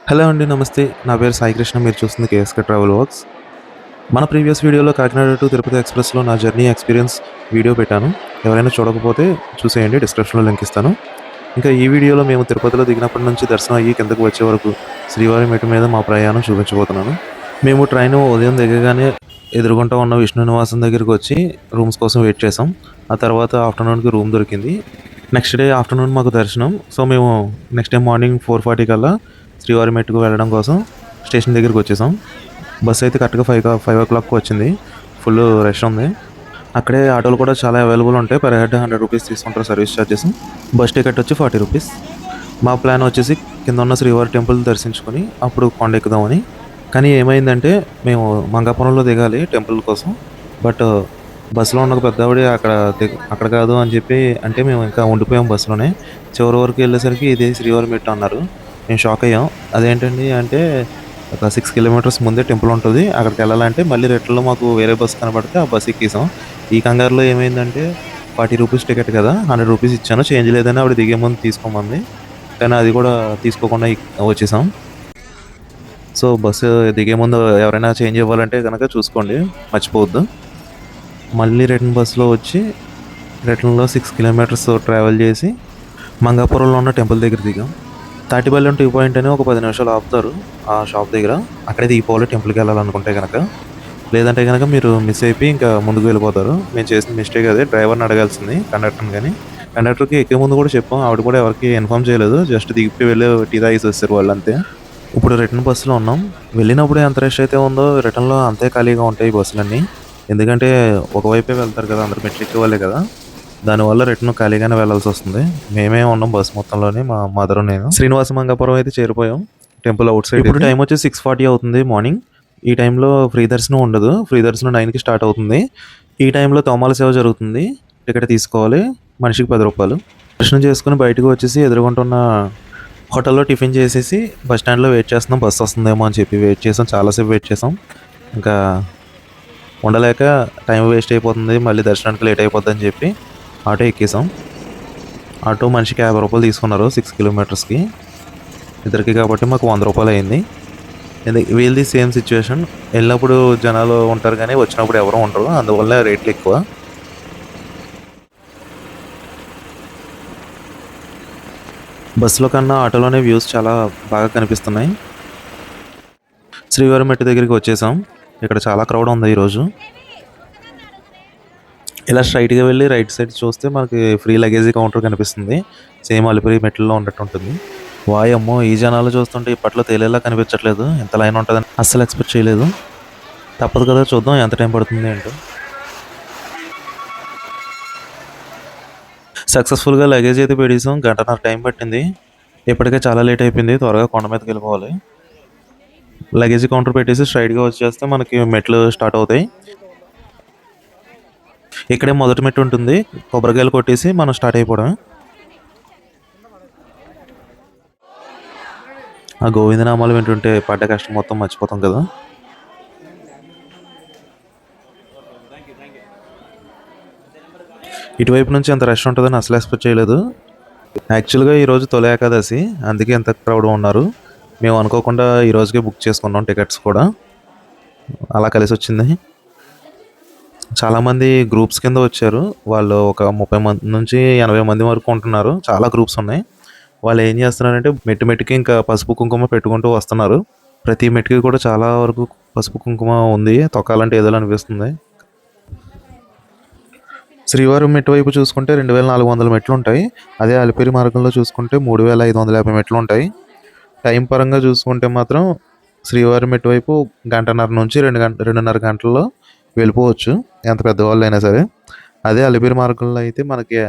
Hello అండి. నమస్తే. నా పేరు సాయి కృష్ణ. మీరు చూస్తుంది కేఎస్‌కే ట్రావెల్ వర్క్స్. మన ప్రీవియస్ వీడియోలో కాకినాడ టు తిరుపతి ఎక్స్‌ప్రెస్‌లో నా జర్నీ ఎక్స్‌పీరియన్స్ వీడియో పెట్టాను. ఎవరైనా చూడకపోతే చూసేయండి. డిస్క్రిప్షన్‌లో లింక్ ఇస్తాను. ఇంకా ఈ వీడియోలో మేము తిరుపతిలో దిగినప్పటి నుంచి దర్శనం అయ్యి కిందకి వచ్చే వరకు శ్రీవారి మెట్టు మీద మా ప్రయాణం చూపించబోతున్నాను. మేము ట్రైను ఉదయం దిగగానే ఎదురుగుంటా ఉన్న విష్ణు నివాసం దగ్గరికి వచ్చి రూమ్స్ కోసం వెయిట్ చేసాం. ఆ తర్వాత ఆఫ్టర్‌నూన్‌కి రూమ్ దొరికింది. నెక్స్ట్ డే ఆఫ్టర్‌నూన్ మాకు దర్శనం. సో, మేము నెక్స్ట్ డే మార్నింగ్ 4:40 కల్లా శ్రీవారి మెట్టుకు వెళ్ళడం కోసం స్టేషన్ దగ్గరికి వచ్చేసాం. బస్ అయితే కరెక్ట్‌గా 5:00కి వచ్చింది. ఫుల్ రష్ ఉంది. అక్కడే ఆటోలు కూడా చాలా అవైలబుల్ ఉంటాయి. పర్ హెడ్ ₹100 తీసుకుంటారు సర్వీస్ ఛార్జెస్. బస్ టికెట్ వచ్చి ₹40. మా ప్లాన్ వచ్చేసి కింద ఉన్న శ్రీవారి టెంపుల్ దర్శించుకొని అప్పుడు కొండ ఎక్కుదామని. కానీ ఏమైందంటే మేము మంగాపురంలో దిగాలి టెంపుల్ కోసం. బట్ బస్సులో ఉన్న ఒక పెద్దావిడ అక్కడ కాదు అని చెప్పి అంటే మేము ఇంకా ఉండిపోయాం బస్సులోనే. చివరి వరకు వెళ్ళేసరికి ఇదే శ్రీవారి మెట్టు అన్నారు. మేము షాక్ అయ్యాం. అదేంటండి అంటే ఒక 6 కిలోమీటర్స్ ముందే టెంపుల్ ఉంటది. అక్కడికెళ్ళాలంటే మళ్ళీ రిటర్న్‌లో మాకు వేరే బస్ కనపడితే ఆ బస్ ఎక్కేసాం. ఈ కంగారులో ఏమైందంటే ₹40 టికెట్ కదా! ₹100 ఇచ్చాను. చేంజ్ లేదని ఆవిడ దిగే ముందు తీసుకోమంది. కానీ అది కూడా తీసుకోకుండా వచ్చేసాం. సో, బస్సు దిగే ముందు ఎవరైనా చేంజ్ ఇవ్వాలంటే గనక చూసుకోండి. మర్చిపోవద్దు. మళ్ళీ రిటర్న్ బస్సులో వచ్చి రిటర్న్‌లో 6 కిలోమీటర్స్ ట్రావెల్ చేసి మంగాపురంలో ఉన్న టెంపుల్ దగ్గర దిగాం. తాటిపల్లెం టీ పాయింట్ అని ఒక 10 నిమిషాలు ఆపుతారు ఆ షాప్ దగ్గర. అక్కడే దిగిపోవాలి టెంపుల్‌కి వెళ్ళాలనుకుంటే గనక. లేదంటే గనక మీరు మిస్ అయిపోయి ఇంకా ముందుకు వెళ్ళిపోతారు. మేము చేసిన మిస్టేక్ అదే. డ్రైవర్‌ని అడగాల్సింది కండక్టర్‌ని గాని. కండక్టర్‌కి ఎక్కే ముందు కూడా చెప్పాం. ఆవిడ కూడా ఎవరికీ ఇన్ఫార్మ్ చేయలేదు. జస్ట్ దిగిపోయి వెళ్ళి టీ తాగేసి వచ్చేసారు వాళ్ళంతే. ఇప్పుడు రిటర్న్ బస్సులో ఉన్నాం. వెళ్ళినప్పుడే ఎంత రష్ అయితే ఉందో రిటర్న్‌లో అంతే ఖాళీగా ఉంటాయి బస్సులన్నీ. ఎందుకంటే ఒకవైపే వెళ్తారు కదా! అందరూ మెట్లెక్కే వాళ్ళే కదా! దానివల్ల రిటర్న్ ఖాళీగానే వెళ్ళాల్సొస్తుంది. మేమే ఉన్నాం బస్ మొత్తంలోని మా మదరు, నేను. శ్రీనివాస మంగాపురం అయితే చేరిపోయాం. టెంపుల్ ఔట్ సైడ్ ఇప్పుడు టైం వచ్చి 6:40 అవుతుంది మార్నింగ్. ఈ టైంలో ఫ్రీ దర్శనం ఉండదు. ఫ్రీ దర్శనం 9కి స్టార్ట్ అవుతుంది. ఈ టైంలో తోమాల సేవ జరుగుతుంది. టికెట్ తీసుకోవాలి. మనిషికి ₹10. దర్శనం చేసుకొని బయటకు వచ్చేసి ఎదురుగుంటున్న హోటల్‌లో టిఫిన్ చేసేసి బస్ స్టాండ్‌లో వెయిట్ చేస్తున్నాం. బస్ వస్తుందేమో అని చెప్పి వెయిట్ చేసాం. చాలాసేపు వెయిట్ చేసాం. ఇంకా ఉండలేక టైం వేస్ట్ అయిపోతుంది. మళ్ళీ దర్శనానికి లేట్ అయిపోద్దని చెప్పి ఆటో ఎక్కేసాం. ఆటో మనిషికి ₹50 తీసుకున్నారు 6 కిలోమీటర్స్‌కి. ఇద్దరికి కాబట్టి మాకు ₹100 అయింది. వీళ్ళది సేమ్ సిచ్యువేషన్. వెళ్ళినప్పుడు జనాలు ఉంటారు కానీ వచ్చినప్పుడు ఎవరు ఉండరు. అందువల్ల రేట్లు ఎక్కువ. బస్సులో కన్నా ఆటోలోనే వ్యూస్ చాలా బాగా కనిపిస్తున్నాయి. శ్రీవారి మెట్టు దగ్గరికి వచ్చేసాం. ఇక్కడ చాలా క్రౌడ్ ఉంది ఈరోజు. ఇలా స్ట్రైట్‌గా వెళ్ళి రైట్ సైడ్ చూస్తే మనకి ఫ్రీ లగేజీ కౌంటర్ కనిపిస్తుంది. సేమ్ అలిపిరి మెట్లలో ఉన్నట్టు ఉంటుంది. వాయమ్మో! ఈ జనాలు చూస్తుంటే ఇప్పట్లో తేలేలా కనిపించట్లేదు. ఇంత లైన్ ఉంటదని అస్సలు ఎక్స్‌పెక్ట్ చేయలేదు. తప్పదు కదా! చూద్దాం ఎంత టైం పడుతుంది ఏంటో. సక్సెస్‌ఫుల్‌గా లగేజ్ అయితే పెట్టేసాం. గంటన్నర టైం పట్టింది. ఇప్పటికే చాలా లేట్ అయిపోయింది. త్వరగా కొండ మీదకి వెళ్ళిపోవాలి. లగేజీ కౌంటర్ పెట్టేసి స్ట్రైట్‌గా వచ్చేస్తే మనకి మెట్లు స్టార్ట్ అవుతాయి. ఇక్కడే మొదటి మెట్టు ఉంటుంది. కొబ్బరికాయలు కొట్టేసి మనం స్టార్ట్ అయిపోవడమే. ఆ గోవిందనామాలు వింటుంటే పడ్డ కష్టం మొత్తం మర్చిపోతాం కదా! ఇటువైపు నుంచి అంత రష్ ఉంటుందని అసలు ఎక్స్‌పెక్ట్ చేయలేదు. యాక్చువల్‌గా ఈరోజు తొలి ఏకాదశి. అందుకే ఇంత క్రౌడ్ ఉన్నారు. మేము అనుకోకుండా ఈ రోజుకే బుక్ చేసుకున్నాం టికెట్స్ కూడా. అలా కలిసొచ్చింది. చాలామంది గ్రూప్స్ కింద వచ్చారు. వాళ్ళు ఒక 30 మంది నుంచి 80 మంది వరకు ఉంటున్నారు. చాలా గ్రూప్స్ ఉన్నాయి. వాళ్ళు ఏం చేస్తున్నారంటే మెట్టు మెట్టుకి ఇంకా పసుపు, కుంకుమ పెట్టుకుంటూ వస్తున్నారు. ప్రతి మెట్టుకి కూడా చాలా వరకు పసుపు, కుంకుమ ఉంది. తొక్కాలంటే ఏదోలా అనిపిస్తుంది. శ్రీవారి మెట్టు వైపు చూసుకుంటే 2400 మెట్లుంటాయి. అదే అలిపిరి మార్గంలో చూసుకుంటే 3550 మెట్లుంటాయి. టైం పరంగా చూసుకుంటే మాత్రం శ్రీవారి మెట్టు వైపు గంటన్నర నుంచి 2:30 గంటల్లో వెళ్ళిపోవచ్చు. ఎంత పెద్దవాళ్ళైనా సరే. అదే అలిపిరి మార్గంలో అయితే మనకి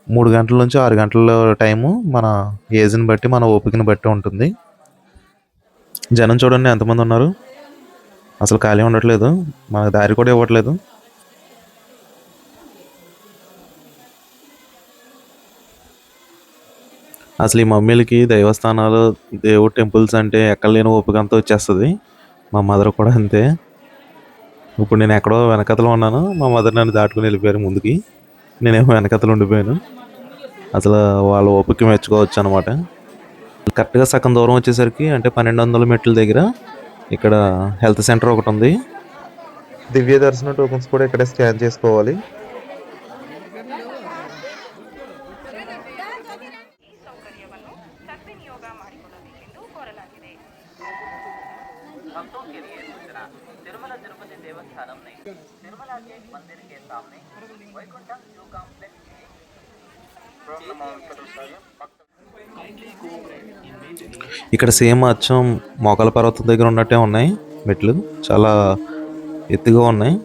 3 గంటల నుంచి 6 గంటల టైము మన ఏజ్‌ని బట్టి, మన ఓపికని బట్టి ఉంటుంది. జనం చూడండి ఎంతమంది ఉన్నారు. అసలు ఖాళీ ఉండట్లేదు. మనకు దారి కూడా ఇవ్వట్లేదు. అసలు ఈ మమ్మీలకి దైవస్థానాలు, దేవుడు టెంపుల్స్ అంటే ఎక్కడలేని ఓపిక అంతా వచ్చేస్తది. మా మదర్ కూడా అంతే. ఇప్పుడు నేను ఎక్కడో వెనకాతల ఉన్నాను. మా మదర్ నన్ను దాటుకొని వెళ్ళిపోయారు ముందుకి. నేనేమో వెనకాతల ఉండిపోయాను. అసలు వాళ్ళ ఓపిక మెచ్చుకోవచ్చు అనమాట. కరెక్ట్‌గా సగం దూరం వచ్చేసరికి అంటే 1200 మెట్ల దగ్గర ఇక్కడ హెల్త్ సెంటర్ ఒకటి ఉంది. దివ్య దర్శనం టోకెన్స్ కూడా ఇక్కడే స్కాన్ చేసుకోవాలి. ఇక్కడ సేమ్ అచ్చం మోకాల పర్వతం దగ్గర ఉన్నట్టే ఉన్నాయి మెట్లు. చాలా ఎత్తుగా ఉన్నాయి.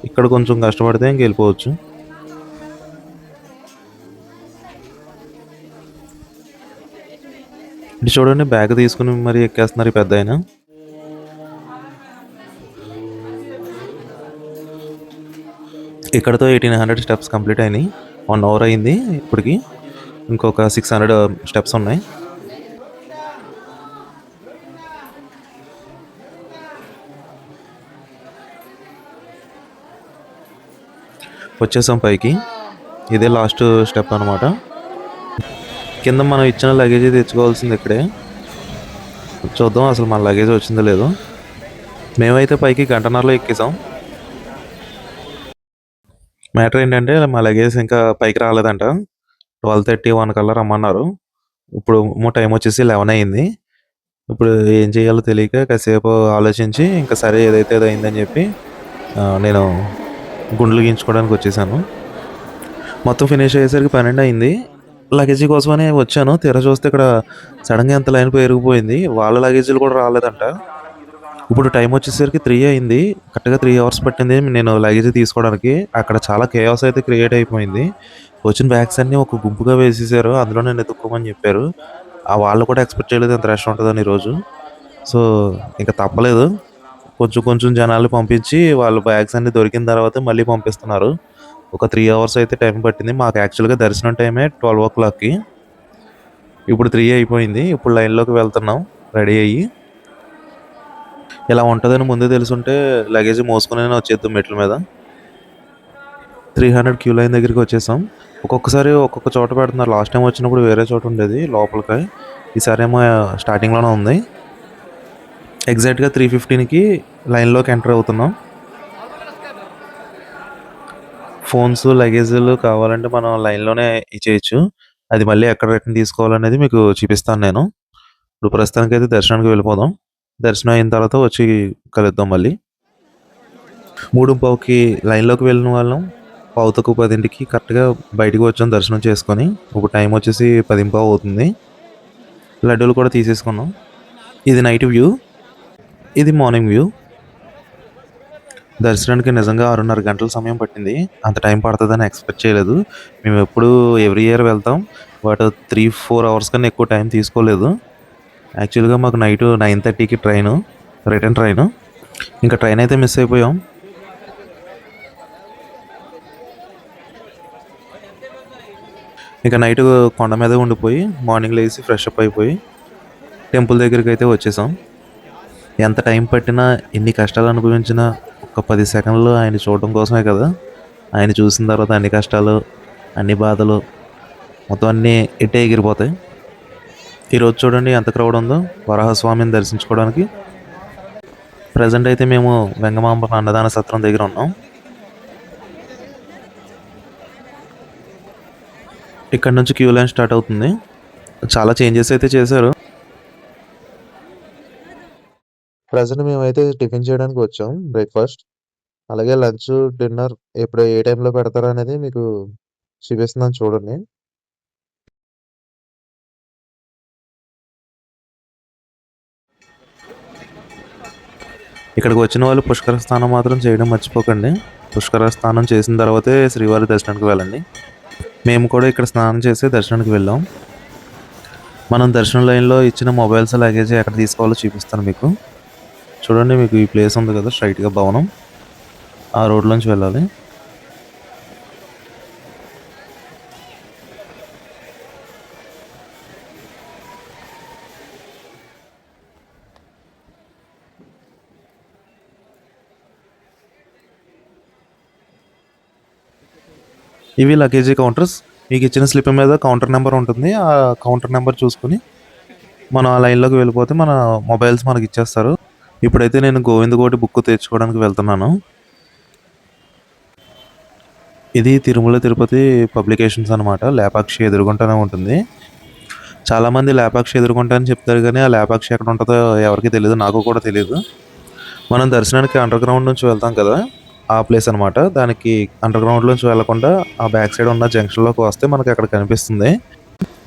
ఇక్కడ కొంచెం కష్టపడితే ఇంకెళ్ళిపోవచ్చు. ఇటు చూడండి, బ్యాగ్ తీసుకుని మరి ఎక్కేస్తున్నారు ఈ పెద్దాయన. ఇక్కడతో 1800 స్టెప్స్ కంప్లీట్ అయినాయి. 1 అవర్ అయింది ఇప్పటికి. ఇంకొక 600 స్టెప్స్ ఉన్నాయి. వచ్చేసాం పైకి. ఇదే లాస్ట్ స్టెప్ అనమాట. కింద మనం ఇచ్చిన లగేజ్ తెచ్చుకోవాల్సింది ఇక్కడే. చూద్దాం అసలు మన లగేజ్ వచ్చిందో లేదో. మేమైతే పైకి గంటన్నరలో ఎక్కేసాం. మ్యాటర్ ఏంటంటే మా లగేజ్ ఇంకా పైకి రాలేదంట. 12:30-1 కల్లా రమ్మన్నారు. ఇప్పుడు టైం వచ్చేసి 11 అయింది. ఇప్పుడు ఏం చేయాలో తెలియక కాసేపు ఆలోచించి ఇంకా సరే ఏదైతే అది అయిందని చెప్పి నేను గుండ్లు గీయించుకోవడానికి వచ్చేసాను. మొత్తం ఫినిష్ అయ్యేసరికి 12 అయింది. లగేజీ కోసమని వచ్చాను. తీరా చూస్తే ఇక్కడ సడన్గా ఎంత లైన్ పెరిగిపోయింది. వాళ్ళ లగేజీలు కూడా రాలేదంట. ఇప్పుడు టైం వచ్చేసరికి 3 అయింది. కరెక్ట్‌గా 3 అవర్స్ పట్టింది నేను లగేజ్ తీసుకోవడానికి. అక్కడ చాలా కేయాస్ అయితే క్రియేట్ అయిపోయింది. వచ్చిన బ్యాగ్స్ అన్నీ ఒక గుంపుగా వేసేసారు. అందులో నన్ను ఎతుక్కోమని చెప్పారు. వాళ్ళు కూడా ఎక్స్‌పెక్ట్ చేయలేదు ఇంత రష్ ఉంటదని ఈరోజు. సో, ఇంక తప్పలేదు. కొంచెం కొంచెం జనాల్ని పంపించి వాళ్ళ బ్యాగ్స్ అన్నీ దొరికిన తర్వాత మళ్ళీ పంపిస్తున్నారు. ఒక 3 అవర్స్ అయితే టైం పట్టింది. మాకు యాక్చువల్‌గా దర్శనం టైమే 12:00కి. ఇప్పుడు 3 అయిపోయింది. ఇప్పుడు లైన్‌లోకి వెళ్తున్నాం రెడీ అయ్యి. ఇలా ఉంటదని ముందే తెలుసుంటే లగేజ్ మోసుకొనైనా వచ్చేద్దాం మెట్ల మీద. 300 క్యూ లైన్ దగ్గరికి వచ్చేసాం. ఒక్కొక్కసారి ఒక్కొక్క చోట పెడుతున్నారు. లాస్ట్ టైం వచ్చినప్పుడు వేరే చోట ఉండేది లోపలికి. ఈసారేమో స్టార్టింగ్‌లోనే ఉంది. ఎగ్జాక్ట్‌గా 3:15కి లైన్‌లోకి ఎంటర్ అవుతున్నాం. ఫోన్స్, లగేజీలు కావాలంటే మనం లైన్‌లోనే ఇచ్చేయచ్చు. అది మళ్ళీ ఎక్కడ రిటర్న్ తీసుకోవాలనేది మీకు చూపిస్తాను నేను. ఇప్పుడు ప్రస్తుతానికైతే దర్శనానికి వెళ్ళిపోదాం. దర్శనం అయిన తర్వాత వచ్చి కలుద్దాం మళ్ళీ. 3:15కి లైన్‌లోకి వెళ్ళిన వాళ్ళం 9:10కి కరెక్ట్‌గా బయటికి వచ్చాం దర్శనం చేసుకొని. ఇప్పుడు టైం వచ్చేసి 10:15 అవుతుంది. లడ్డూలు కూడా తీసేసుకున్నాం. ఇది నైట్ వ్యూ. ఇది మార్నింగ్ వ్యూ. దర్శనానికి నిజంగా 6:30 గంటల సమయం పట్టింది. అంత టైం పడుతుందని ఎక్స్పెక్ట్ చేయలేదు. మేము ఎప్పుడూ ఎవ్రీ ఇయర్ వెళ్తాం. బట్ 3, 4 అవర్స్ కన్నా ఎక్కువ టైం తీసుకోలేదు. యాక్చువల్‌గా మాకు నైట్ 9:30కి రిటర్న్ ట్రైను. ఇంకా ట్రైన్ అయితే మిస్ అయిపోయాం. ఇక నైట్ కొండ మీదే ఉండిపోయి మార్నింగ్ లేచి ఫ్రెష్ అప్ అయిపోయి టెంపుల్ దగ్గరికి అయితే వచ్చేసాం. ఎంత టైం పట్టినా, ఎన్ని కష్టాలు అనుభవించినా ఒక 10 సెకండ్లు ఆయన చూడడం కోసమే కదా. ఆయన చూసిన తర్వాత అన్ని కష్టాలు, అన్ని బాధలు మొత్తం అన్నీ ఇట్టే ఎగిరిపోతాయి. ఈరోజు చూడండి ఎంత క్రౌడ్ ఉందో వరాహస్వామిని దర్శించుకోవడానికి. ప్రజెంట్ అయితే మేము వెంగమాంబ అన్నదాన సత్రం దగ్గర ఉన్నాం. ఇక్కడ నుంచి క్యూ లైన్ స్టార్ట్ అవుతుంది. చాలా చేంజెస్ అయితే చేశారు. ప్రజెంట్ మేమైతే టిఫిన్ చేయడానికి వచ్చాం, బ్రేక్ఫాస్ట్. అలాగే లంచ్, డిన్నర్ ఎప్పుడు ఏ టైంలో పెడతారు అనేది మీకు చూపిస్తున్నాను చూడండి. ఇక్కడికి వచ్చిన వాళ్ళు పుష్కర స్నానం మాత్రం చేయడం మర్చిపోకండి. పుష్కర స్నానం చేసిన తర్వాతే శ్రీవారి దర్శనానికి వెళ్ళండి. మేము కూడా ఇక్కడ స్నానం చేసి దర్శనానికి వెళ్ళాం. మనం దర్శనం లైన్లో ఇచ్చిన మొబైల్స్, లగేజ్ ఎక్కడ తీసుకోవాలో చూపిస్తాను మీకు. చూడండి, మీకు ఈ ప్లేస్ ఉంది కదా స్ట్రైట్గా భవనం, ఆ రోడ్లోంచి వెళ్ళాలి. ఇవి లగేజీ కౌంటర్స్. మీకు ఇచ్చిన స్లిప్ మీద కౌంటర్ నెంబర్ ఉంటుంది. ఆ కౌంటర్ నెంబర్ చూసుకుని మనం ఆ లైన్‌లోకి వెళ్ళిపోతే మన మొబైల్స్ మనకిచ్చేస్తారు. ఇప్పుడైతే నేను గోవిందకోటి బుక్ తెచ్చుకోవడానికి వెళ్తున్నాను. ఇది తిరుమల తిరుపతి పబ్లికేషన్స్ అనమాట. లేపాక్షి ఎదురుగుంటానే ఉంటుంది. చాలామంది లేపాక్షి ఎదురుగుంటా అని చెప్తారు గానీ, ఆ లేపాక్షి ఎక్కడ ఉంటదో ఎవరికీ తెలీదు. నాకు కూడా తెలీదు. మనం దర్శనానికి అండర్ గ్రౌండ్ నుంచి వెళ్తాం కదా! ఆ ప్లేస్ అనమాట. దానికి అండర్ గ్రౌండ్‌లోంచి వెళ్ళకుండా ఆ బ్యాక్ సైడ్ ఉన్న జంక్షన్‌లోకి వస్తే మనకి అక్కడ కనిపిస్తుంది.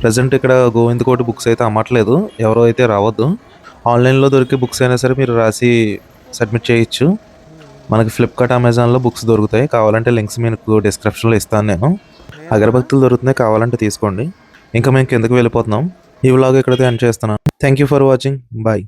ప్రెజెంట్ ఇక్కడ గోవిందకోటి బుక్స్ అయితే అమ్మట్లేదు. ఎవరు అయితే రావద్దు. ఆన్‌లైన్‌లో దొరికే బుక్స్ అయినా సరే మీరు రాసి సబ్మిట్ చేయొచ్చు. మనకి ఫ్లిప్‌కార్ట్, అమెజాన్‌లో బుక్స్ దొరుకుతాయి. కావాలంటే లింక్స్ మీకు డిస్క్రిప్షన్‌లో ఇస్తాను నేను. అగరబత్తులు దొరుకుతున్నాయి, కావాలంటే తీసుకోండి. ఇంకా మేము కిందకి వెళ్ళిపోతున్నాం. ఈ వ్లాగ్ ఇక్కడితో ఎండ్ చేస్తున్నాను. Thank you for watching. By.